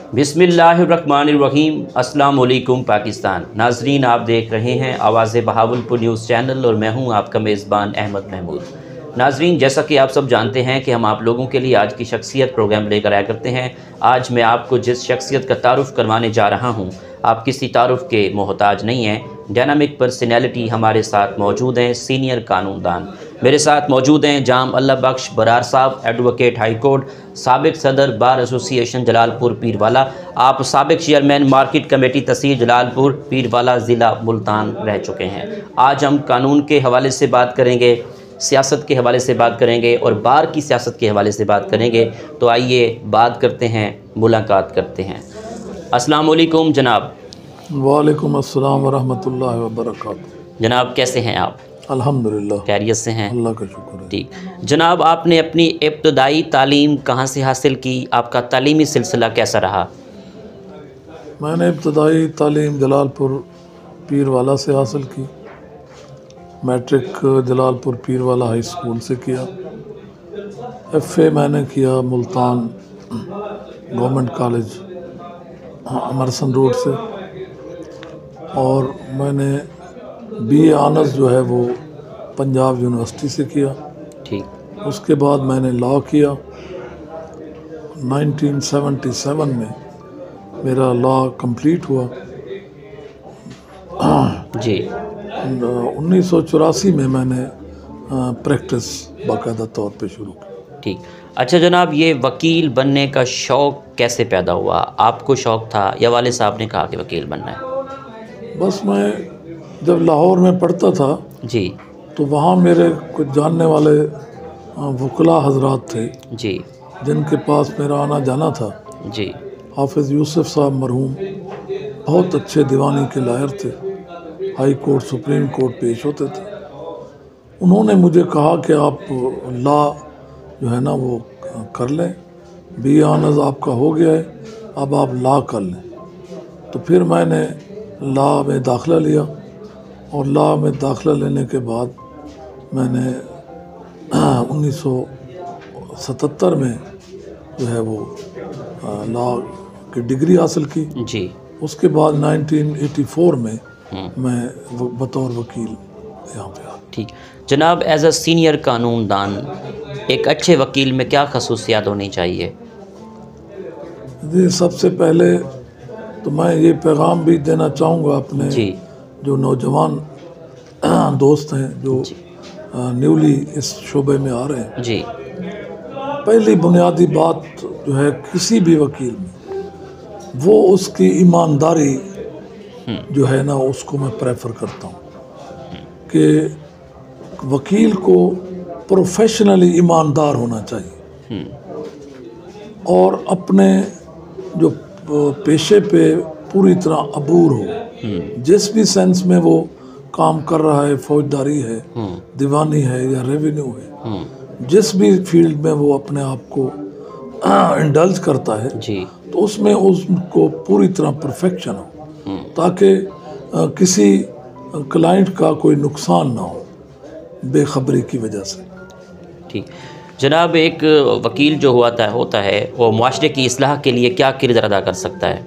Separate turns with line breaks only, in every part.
बिस्मिल्लाहिर्रहमानिर्रहीम। अस्सलाम वालेकुम पाकिस्तान। नाजरीन, आप देख रहे हैं आवाज़ बहावलपुर न्यूज़ चैनल और मैं हूं आपका मेज़बान अहमद महमूद। नाजरीन, जैसा कि आप सब जानते हैं कि हम आप लोगों के लिए आज की शख्सियत प्रोग्राम लेकर आया करते हैं। आज मैं आपको जिस शख्सियत का तारुफ़ करवाने जा रहा हूँ, आप किसी तारुफ़ के मोहताज नहीं हैं। डायनामिक पर्सनैलिटी हमारे साथ मौजूद हैं, सीनियर कानूनदान मेरे साथ मौजूद हैं। जाम अल्लाह बख्श बरार साहब, एडवोकेट हाई कोर्ट, साबिक सदर बार एसोसिएशन जलालपुर पीरवाला, आप साबिक चेयरमैन मार्केट कमेटी तहसील जलालपुर पीरवाला ज़िला मुल्तान रह चुके हैं। आज हम कानून के हवाले से बात करेंगे, सियासत के हवाले से बात करेंगे और बार की सियासत के हवाले से बात करेंगे। तो आइए बात करते हैं, मुलाकात करते हैं। अस्सलाम वालेकुम जनाब।
वालेकुम अस्सलाम वरहमतुल्लाहि वबरकातुहू।
जनाब कैसे हैं आप?
अल्हम्दुलिल्लाह,
खैरियत से हैं?
अल्लाह का शुक्र है।
ठीक। जनाब, आपने अपनी इब्तदाई तालीम कहाँ से हासिल की? आपका तालीमी सिलसिला कैसा रहा?
मैंने इब्तदाई तालीम जलालपुर पीरवाला से हासिल की। Matric Jalalpur Pirwala high school से किया। FA मैंने किया Multan government college Amarsan road से, और मैंने BA ऑनर्स जो है वो पंजाब यूनिवर्सिटी से किया।
ठीक।
उसके बाद मैंने लॉ किया। 1977 में मेरा लॉ कंप्लीट हुआ।
जी।
1984 में मैंने प्रैक्टिस बाकायदा तौर पे शुरू की।
ठीक। अच्छा जनाब, ये वकील बनने का शौक़ कैसे पैदा हुआ? आपको शौक़ था या वाले साहब ने कहा कि वकील बनना है?
बस मैं जब लाहौर में पढ़ता था
जी
तो वहाँ मेरे कुछ जानने वाले वकला हजरात थे
जी
जिनके पास मेरा आना जाना था।
जी।
हाफिज़ यूसुफ साहब मरहूम बहुत अच्छे दीवानी के लायर थे, हाई कोर्ट सुप्रीम कोर्ट पेश होते थे। उन्होंने मुझे कहा कि आप लॉ जो है ना वो कर लें, BA ऑनर्स आपका हो गया है, अब आप लॉ कर लें। तो फिर मैंने लॉ में दाखिला लिया, और लॉ में दाखिला लेने के बाद मैंने 1977 में जो है वो लॉ की डिग्री हासिल की।
जी।
उसके बाद 1984 में मैं बतौर वकील यहाँ पे आ।
ठीक। जनाब, एज अ सीनियर कानूनदान एक अच्छे वकील में क्या खसूसियात होनी चाहिए?
जी, सबसे पहले तो मैं ये पैगाम भी देना चाहूँगा अपने
जी
जो नौजवान दोस्त हैं जो न्यूली इस शोबे में आ रहे हैं।
जी।
पहली बुनियादी बात जो है किसी भी वकील में, वो उसकी ईमानदारी जो है ना उसको मैं प्रेफर करता हूँ कि वकील को प्रोफेशनली ईमानदार होना चाहिए और अपने जो पेशे पे पूरी तरह अबूर हो। जिस भी सेंस में वो काम कर रहा है, फौजदारी है, दीवानी है या रेवेन्यू है, जिस भी फील्ड में वो अपने आप को इंडल्ज करता है
जी,
तो उसमें उसको पूरी तरह परफेक्शन हो, ताकि किसी क्लाइंट का कोई नुकसान ना हो बेखबरी की वजह से।
ठीक। जनाब, एक वकील जो होता है वो मुआशरे की इस्लाह के लिए क्या किरदार अदा कर सकता है?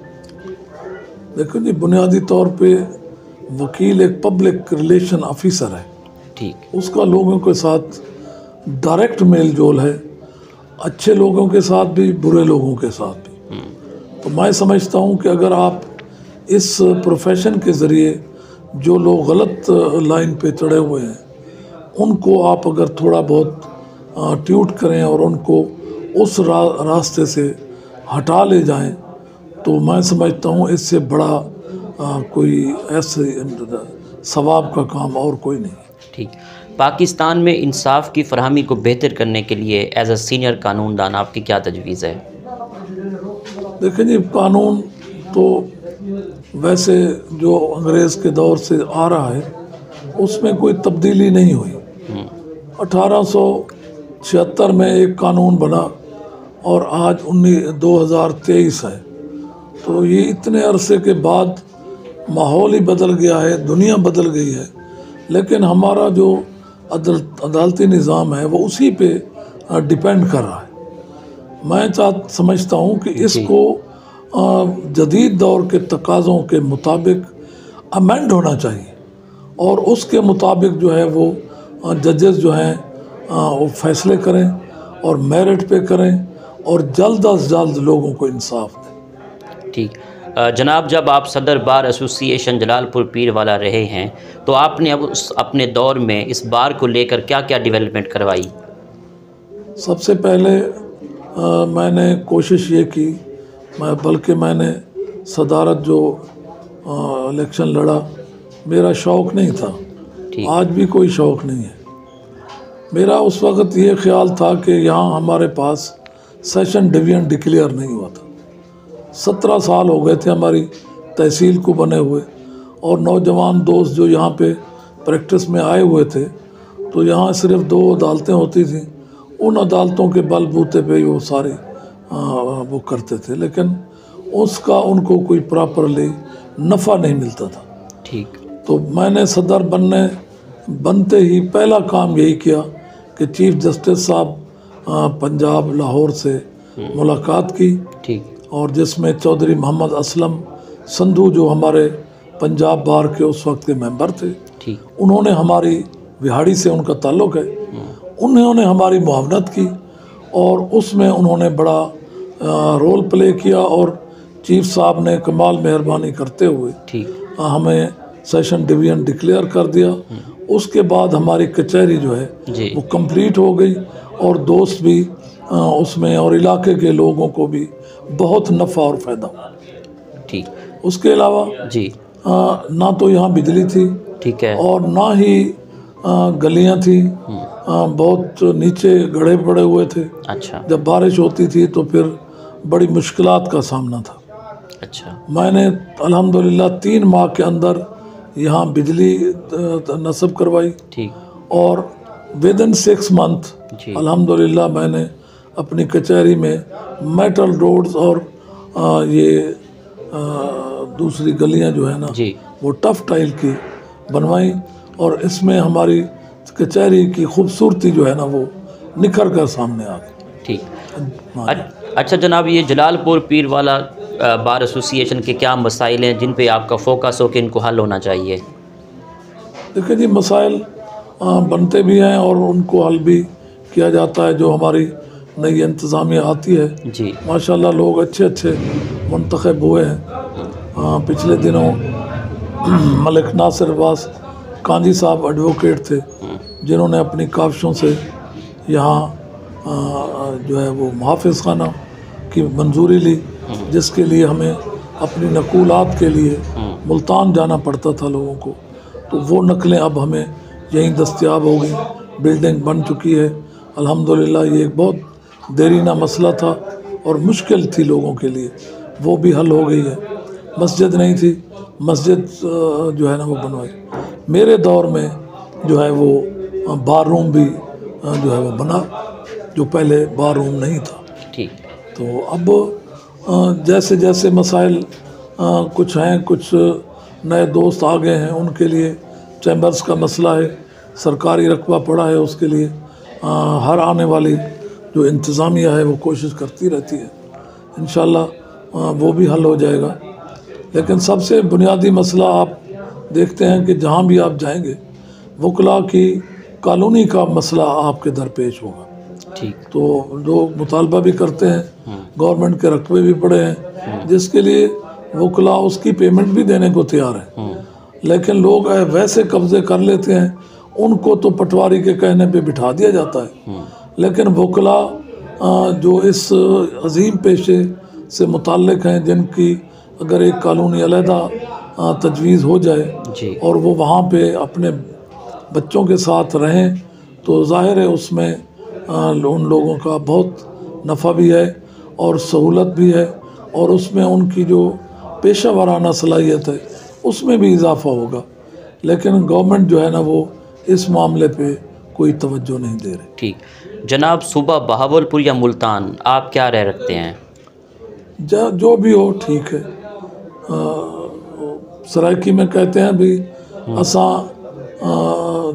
देखो जी, बुनियादी तौर पे वकील एक पब्लिक रिलेशन ऑफिसर है।
ठीक।
उसका लोगों के साथ डायरेक्ट मेल जोल है, अच्छे लोगों के साथ भी, बुरे लोगों के साथ भी। तो मैं समझता हूँ कि अगर आप इस प्रोफेशन के ज़रिए जो लोग गलत लाइन पे चढ़े हुए हैं उनको आप अगर थोड़ा बहुत ट्यूट करें और उनको उस रास्ते से हटा ले जाएं, तो मैं समझता हूँ इससे बड़ा कोई ऐसे सवाब का काम और कोई नहीं।
ठीक। पाकिस्तान में इंसाफ की फरहमी को बेहतर करने के लिए एज अ सीनियर कानूनदान आपकी क्या तजवीज़ है?
देखिए जी, कानून तो वैसे जो अंग्रेज़ के दौर से आ रहा है उसमें कोई तब्दीली नहीं हुई। 1876 में एक कानून बना और आज 2023 है, तो ये इतने अरसे के बाद माहौल ही बदल गया है, दुनिया बदल गई है, लेकिन हमारा जो अदालती निज़ाम है वो उसी पे डिपेंड कर रहा है। मैं समझता हूँ कि इसको जदीद दौर के तकाज़ों के मुताबिक अमेंड होना चाहिए और उसके मुताबिक जो है वो जजेस जो हैं वो फैसले करें और मेरिट पे करें और जल्द अज जल्द लोगों को इंसाफ दें।
ठीक। जनाब, जब आप सदर बार एसोसिएशन जलालपुर पीर वाला रहे हैं तो आपने अब अपने दौर में इस बार को लेकर क्या क्या डेवलपमेंट करवाई?
सबसे पहले मैंने कोशिश ये की, बल्कि मैंने सदारत जो इलेक्शन लड़ा, मेरा शौक़ नहीं था, आज भी कोई शौक़ नहीं है। मेरा उस वक़्त ये ख्याल था कि यहाँ हमारे पास सेशन डिवीज़न डिक्लेयर नहीं हुआ था। 17 साल हो गए थे हमारी तहसील को बने हुए, और नौजवान दोस्त जो यहाँ पे प्रैक्टिस में आए हुए थे, तो यहाँ सिर्फ 2 अदालतें होती थीं। उन अदालतों के बलबूते पे वो सारे वो करते थे, लेकिन उसका उनको कोई प्रॉपरली नफ़ा नहीं मिलता था।
ठीक। तो
मैंने सदर बनते ही पहला काम यही किया कि चीफ जस्टिस साहब पंजाब लाहौर से मुलाकात की।
ठीक।
और जिसमें चौधरी मोहम्मद असलम संधू जो हमारे पंजाब बार के उस वक्त के मेंबर थे,
ठीक।
उन्होंने हमारी विहाड़ी से उनका ताल्लुक़ है, उन्होंने हमारी मुआवनत की और उसमें उन्होंने बड़ा रोल प्ले किया और चीफ साहब ने कमाल मेहरबानी करते हुए हमें सेशन डिवीज़न डिक्लेयर कर दिया। उसके बाद हमारी कचहरी जो है वो कंप्लीट हो गई और दोस्त भी उसमें और इलाके के लोगों को भी बहुत नफ़ा और फ़ायदा हुआ।
ठीक।
उसके अलावा
जी
ना तो यहाँ बिजली थी,
ठीक है, और
ना ही गलियाँ थी, बहुत नीचे गड्ढे पड़े हुए थे।
अच्छा।
जब बारिश होती थी तो फिर बड़ी मुश्किलात का सामना था।
अच्छा।
मैंने अल्हम्दुलिल्लाह 3 माह के अंदर यहाँ बिजली नस्ब करवाई।
ठीक।
और विदिन 6 मंथ अल्हम्दुलिल्लाह मैंने अपनी कचहरी में मेटल रोड्स और ये दूसरी गलियाँ जो है ना वो टफ टाइल की बनवाई, और इसमें हमारी कचहरी की खूबसूरती जो है ना वो निखर कर सामने आ गई।
ठीक। अच्छा जनाब, ये जलालपुर पीर वाला बार एसोसिएशन के क्या मसाइल हैं जिन पे आपका फोकस हो कि इनको हल होना चाहिए?
देखिए जी, मसाइल बनते भी हैं और उनको हल भी किया जाता है। जो हमारी नई इंतज़ामिया आती है
जी,
माशाल्लाह लोग अच्छे अच्छे मुंतखब हुए हैं। पिछले दिनों मलिक नासिर अब्बास कांजी साहब एडवोकेट थे, जिन्होंने अपनी काविशों से यहाँ जो है वो मुहाफ़िज़ खाना की मंजूरी ली, जिसके लिए हमें अपनी नकूलात के लिए मुल्तान जाना पड़ता था लोगों को, तो वो नकलें अब हमें यहीं दस्तयाब हो गई। बिल्डिंग बन चुकी है अल्हम्दुलिल्लाह। ये एक बहुत देरीना मसला था और मुश्किल थी लोगों के लिए, वो भी हल हो गई है। मस्जिद नहीं थी, मस्जिद जो है ना वो बनवाई। मेरे दौर में जो है वो बार रूम भी जो है वो बना, जो पहले बार रूम नहीं था।
ठीक।
तो अब जैसे जैसे मसाइल कुछ हैं, कुछ नए दोस्त आ गए हैं, उनके लिए चैम्बर्स का मसला है, सरकारी रकबा पड़ा है, उसके लिए हर आने वाली जो इंतज़ामिया है वो कोशिश करती रहती है। इंशाल्लाह वो भी हल हो जाएगा। लेकिन सबसे बुनियादी मसला आप देखते हैं कि जहाँ भी आप जाएंगे वकला की कॉलोनी का मसला आपके दरपेश होगा।
ठीक।
तो लोग मुतालबा भी करते हैं, गवर्नमेंट के रकबे भी पड़े हैं, जिसके लिए वकला उसकी पेमेंट भी देने को तैयार है, लेकिन लोग वैसे कब्जे कर लेते हैं, उनको तो पटवारी के कहने पे बिठा दिया जाता है। लेकिन वकला जो इस अजीम पेशे से मुताल्लिक हैं, जिनकी अगर एक कॉलोनी अलहदा तजवीज़ हो जाए और वो वहाँ पे अपने बच्चों के साथ रहें, तो ज़ाहिर है उसमें उन लोगों का बहुत नफ़ा भी है और सहूलत भी है, और उसमें उनकी जो पेशा वाराना सलाहियत है उसमें भी इजाफ़ा होगा। लेकिन गवर्नमेंट जो है ना वो इस मामले पे कोई तवज्जो नहीं दे रही।
ठीक। जनाब, सूबा बहावलपुर या मुल्तान, आप क्या राय रखते हैं?
जो भी हो ठीक है। सराइकी में कहते हैं भी असा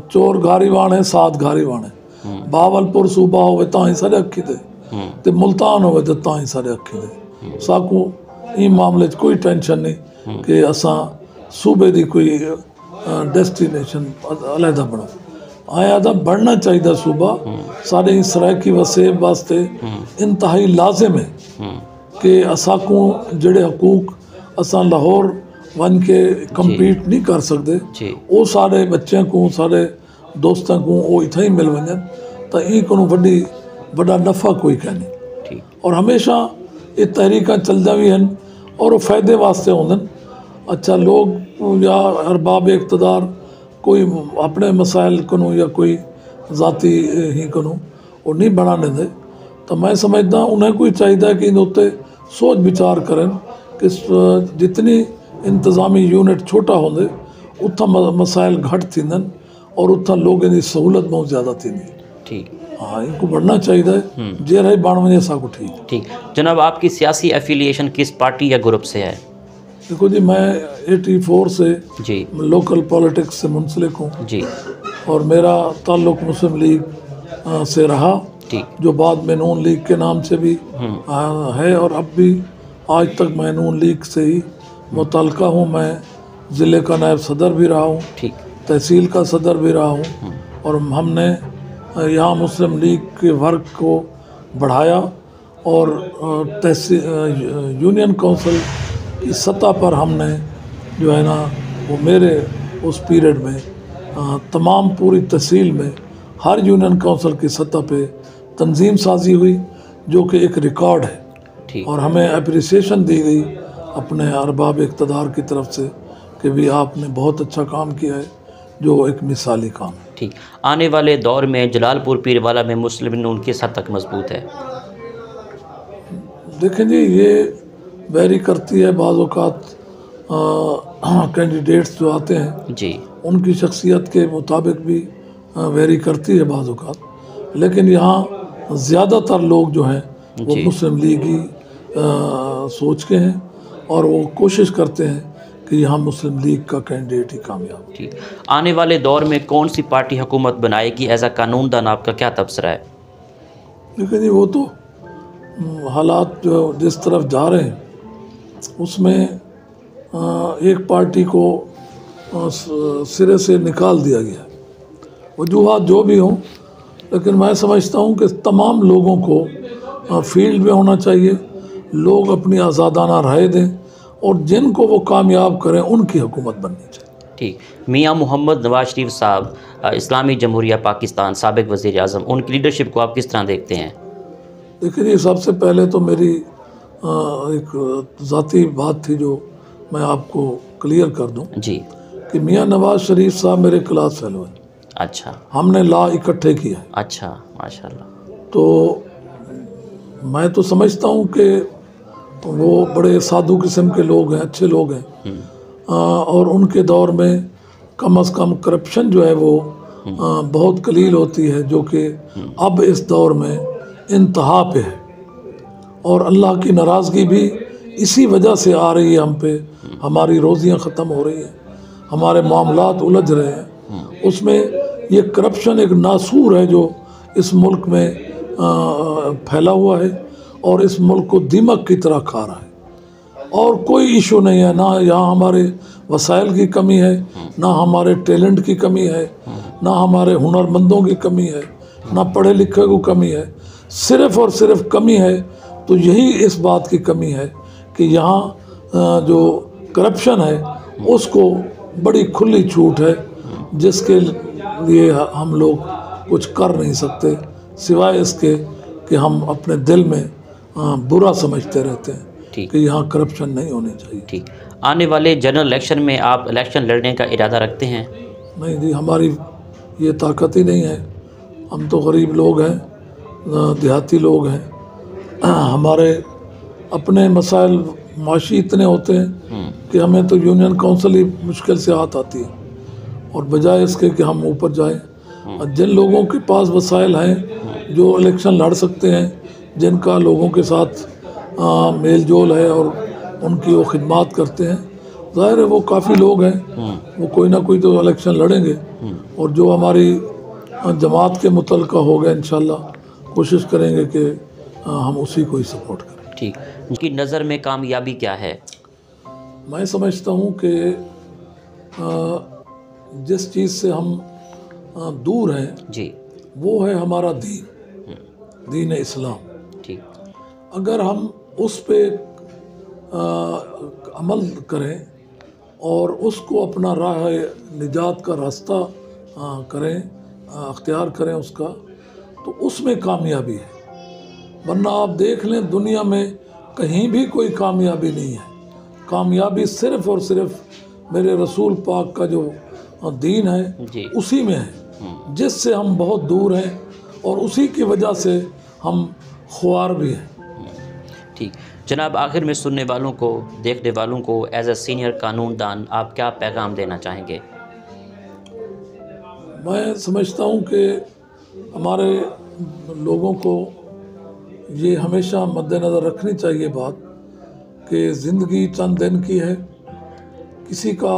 चोर घारी वाणे सात घारी वाणे। बहावलपुर सूबा होवे तां ही सारे अखी दे, ते मुल्तान होवे तो तां ही सारे अखी दे। साकू ई मामले कोई टेंशन नहीं कि असां सूबे की कोई डेस्टिनेशन अलहदा बनो। आया बढ़ना चाहिए सूबा साढ़े सराइकी वसेब वास्ते इंतहाई लाजिम है कि असा को जड़े हकूक असा लाहौर वन के कंपीट नहीं कर सकते, वो सारे बच्चों को सारे दोस्तों को वो इतना ही मिल वजन तो ई को बड़ा नफ़ा कोई कह नहीं। और हमेशा ये तहरीक चलदा भी हैं और वो फ़ायदे वास्ते होंगे। अच्छा लोग या अरबाब इक़्तिदार कोई अपने मसाइल को या कोई ज़ाती ही को वो नहीं बना दे, तो मैं समझदा उन्हें कोई चाहिए कि इन उत्ते सोच विचार करें कि जितनी इंतज़ामी यूनिट छोटा होंगे उतना मसाइल घट थींदन और उतना लोगों की सहूलत बहुत ज़्यादा थींदी।
ठीक,
हाँ इनको बढ़ना चाहिए जे रही बाण वजे असांको ठीक।
ठीक जनाब, आपकी सियासी एफिलिएशन किस पार्टी या ग्रुप से है?
देखो जी, मैं 84 से
जी
लोकल पॉलिटिक्स से मुंसलिक हूँ
जी,
और मेरा ताल्लुक़ मुस्लिम लीग से रहा,
ठीक,
जो बाद में नून लीग के नाम से भी है और अब भी आज तक मैं नून लीग से ही मुतल्लिका हूँ। मैं ज़िले का नायब सदर भी रहा हूँ,
ठीक,
तहसील का सदर भी रहा हूँ और हमने यहाँ मुस्लिम लीग के वर्क को बढ़ाया और तहसील यूनियन काउंसिल की सतह पर हमने जो है ना वो मेरे उस पीरियड में तमाम पूरी तहसील में हर यूनियन काउंसिल की सतह पे तंजीम साजी हुई, जो कि एक रिकॉर्ड है।
ठीक,
और हमें अप्रिसिएशन दी गई अपने अरबाब इक़्तिदार की तरफ से कि भी आपने बहुत अच्छा काम किया है, जो एक मिसाली काम है।
ठीक, आने वाले दौर में जलालपुर पीरवाला में मुस्लिम नून किस हद तक मजबूत है?
देखें जी, ये वेरी करती है बाज़ औक़ात कैंडिडेट्स जो आते हैं
जी
उनकी शख्सियत के मुताबिक भी वेरी करती है बाज़ औक़ात, लेकिन यहाँ ज़्यादातर लोग जो हैं वो मुस्लिम लीग ही सोच के हैं और वो कोशिश करते हैं कि यहाँ मुस्लिम लीग का कैंडिडेट ही कामयाब।
ठीक, आने वाले दौर में कौन सी पार्टी हुकूमत बनाएगी? एज अ कानूनदान आपका क्या तबसरा है?
लेकिन ये वो तो हालात जो जिस तरफ जा रहे हैं उसमें एक पार्टी को सिरे से निकाल दिया गया है। वजूहात जो भी हों, लेकिन मैं समझता हूँ कि तमाम लोगों को फील्ड में होना चाहिए, लोग अपनी आज़ादाना राय दें और जिनको वो कामयाब करें उनकी हुकूमत बननी चाहिए।
ठीक, मियाँ मोहम्मद नवाज शरीफ साहब इस्लामी जमहूरिया पाकिस्तान साबिक़ वज़ीर आज़म, उनकी लीडरशिप को आप किस तरह देखते हैं?
देखिए, सबसे पहले तो मेरी एक ज़ाती बात थी जो मैं आपको क्लियर कर दूं
जी,
कि मियाँ नवाज शरीफ साहब मेरे क्लास फेलो हैं।
अच्छा,
हमने लॉ इकट्ठे किया है।
अच्छा, माशाल्लाह।
तो मैं तो समझता हूँ कि वो बड़े साधु किस्म के लोग हैं, अच्छे लोग हैं और उनके दौर में कम से कम करप्शन जो है वो बहुत कलील होती है, जो कि अब इस दौर में इंतहा पे है और अल्लाह की नाराज़गी भी इसी वजह से आ रही है हम पे। हमारी रोज़ियाँ ख़त्म हो रही हैं, हमारे मामलात उलझ रहे हैं, उसमें ये करप्शन एक नासूर है जो इस मुल्क में फैला हुआ है और इस मुल्क को दीमक की तरह खा रहा है। और कोई इशू नहीं है, ना यहाँ हमारे वसाइल की कमी है, ना हमारे टैलेंट की कमी है, ना हमारे हुनरमंदों की कमी है, ना पढ़े लिखे को कमी है। सिर्फ़ और सिर्फ कमी है तो यही इस बात की कमी है कि यहाँ जो करप्शन है उसको बड़ी खुली छूट है, जिसके लिए हम लोग कुछ कर नहीं सकते सिवाय इसके कि हम अपने दिल में बुरा समझते रहते हैं कि यहाँ करप्शन नहीं होनी चाहिए।
ठीक, आने वाले जनरल इलेक्शन में आप इलेक्शन लड़ने का इरादा रखते हैं?
नहीं जी, हमारी ये ताकत ही नहीं है। हम तो गरीब लोग हैं, देहाती लोग हैं, हमारे अपने मसाइल माशी इतने होते हैं कि हमें तो यूनियन काउंसिल ही मुश्किल से हाथ आती है और बजाय इसके कि हम ऊपर जाएं। जिन लोगों के पास वसाइल हैं जो इलेक्शन लड़ सकते हैं, जिनका लोगों के साथ मेल जोल है और उनकी वो खिदमत करते हैं, ज़ाहिर है वो काफ़ी लोग हैं, वो कोई ना कोई तो इलेक्शन लड़ेंगे और जो हमारी जमात के मुतल्लिका हो गए इंशाल्लाह कोशिश करेंगे कि हम उसी को ही सपोर्ट करें।
ठीक, उनकी नज़र में कामयाबी क्या है?
मैं समझता हूँ कि जिस चीज़ से हम दूर हैं
जी।
वो है हमारा दीन, दीन इस्लाम।
ठीक।
अगर हम उस पे अमल करें और उसको अपना राह निजात का रास्ता करें, अख्तियार करें उसका, तो उसमें कामयाबी है। वरना आप देख लें दुनिया में कहीं भी कोई कामयाबी नहीं है। कामयाबी सिर्फ़ और सिर्फ मेरे रसूल पाक का जो दीन है
जी।
उसी में है, जिससे हम बहुत दूर हैं और उसी की वजह से हम ख्वार भी हैं।
ठीक जनाब, आखिर में सुनने वालों को, देखने वालों को एज ए सीनियर कानूनदान आप क्या पैगाम देना चाहेंगे?
मैं समझता हूँ कि हमारे लोगों को ये हमेशा मद्देनज़र रखनी चाहिए बात कि ज़िंदगी चंद दिन की है, किसी का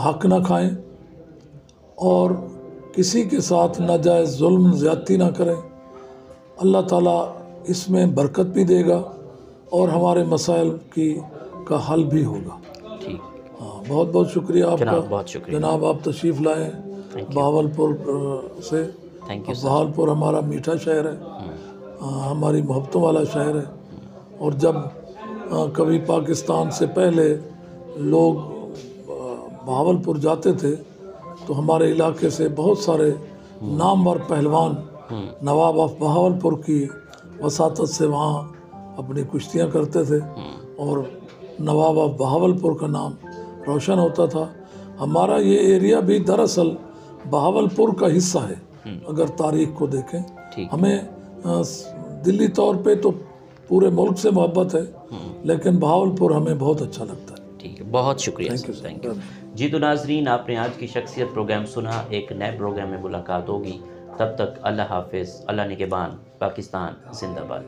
हक ना खाएं और किसी के साथ नाजायज़ जुल्म ज़्यादती ना करें। अल्लाह ताला इसमें बरकत भी देगा और हमारे मसाइल का हल भी होगा।
ठीक।
हाँ, बहुत बहुत शुक्रिया आपका
जनाब, बहुत शुक्रिया
जनाब, आप तशरीफ़ लाएँ बहावलपुर से।
Thank you.
बहावलपुर हमारा मीठा शहर है, हमारी मोहब्बतों वाला शहर है। और जब कभी पाकिस्तान से पहले लोग बहावलपुर जाते थे तो हमारे इलाके से बहुत सारे नामवर पहलवान नवाब ऑफ बहावलपुर की वसातत से वहाँ अपनी कुश्तियाँ करते थे और नवाब ऑफ बहावलपुर का नाम रोशन होता था। हमारा ये एरिया भी दरअसल बहावलपुर का हिस्सा है। अगर तारीख को देखें, हमें दिल्ली तौर पे तो पूरे मुल्क से मोहब्बत है, लेकिन बहावलपुर हमें बहुत अच्छा लगता है।
ठीक है, बहुत शुक्रिया। थैंक यू जी। तो नाजरीन, आपने आज की शख्सियत प्रोग्राम सुना। एक नए प्रोग्राम में मुलाकात होगी, तब तक अल्लाह हाफिज़, अल्लाह निगहबान, पाकिस्तान जिंदाबाद।